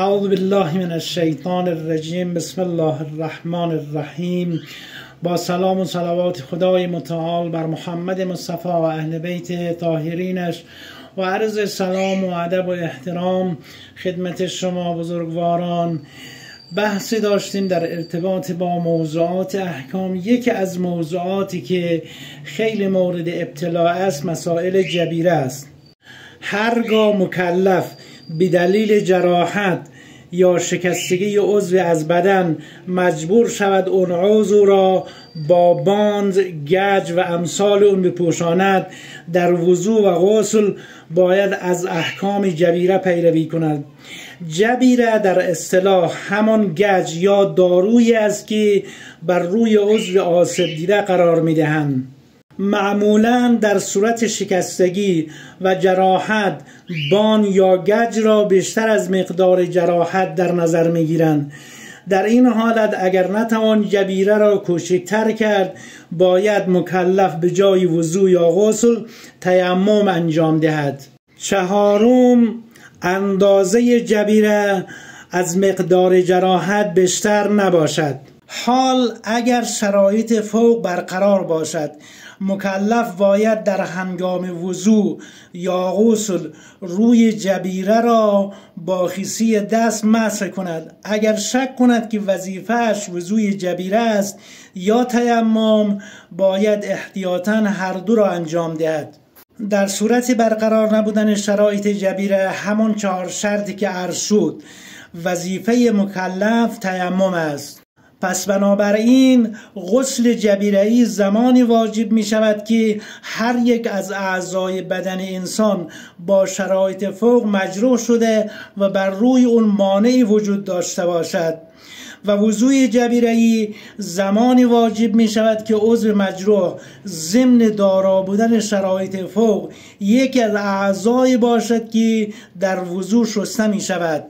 اعوذ بالله من الشیطان الرجیم. بسم الله الرحمن الرحیم. با سلام و صلوات خدای متعال بر محمد مصطفی و اهل بیت طاهرینش و عرض سلام و ادب و احترام خدمت شما بزرگواران. بحثی داشتیم در ارتباط با موضوعات احکام. یکی از موضوعاتی که خیلی مورد ابتلا است مسائل جبیره است. هرگاه مکلف به دلیل جراحت یا شکستگی عضو از بدن مجبور شود اون عضو را با باند، گچ و امثال اون بپوشاند، در وضو و غسل باید از احکام جبیره پیروی کند. جبیره در اصطلاح همان گچ یا دارویی است که بر روی عضو آسیب دیده قرار میدهند. معمولا در صورت شکستگی و جراحت بان یا گچ را بیشتر از مقدار جراحت در نظر میگیرند. در این حالت اگر نتوان جبیره را کوچکتر کرد، باید مکلف به جای وضو یا غسل تیمم انجام دهد. چهارم، اندازه جبیره از مقدار جراحت بیشتر نباشد. حال اگر شرایط فوق برقرار باشد، مکلف باید در هنگام وضو یا غسل روی جبیره را با خیسی دست مسح کند. اگر شک کند که وظیفه‌اش وضوی جبیره است یا تیمم، باید احتیاطاً هر دو را انجام دهد. در صورت برقرار نبودن شرایط جبیره، همون 4 شرطی که عرض شد، وظیفه مکلف تیمم است. پس بنابراین غسل جبیره‌ای زمانی واجب می شود که هر یک از اعضای بدن انسان با شرایط فوق مجروح شده و بر روی اون مانعی وجود داشته باشد، و وضوی جبیره‌ای زمانی واجب می شود که عضو مجروح ضمن دارا بودن شرایط فوق یکی از اعضای باشد که در وضو شسته می شود.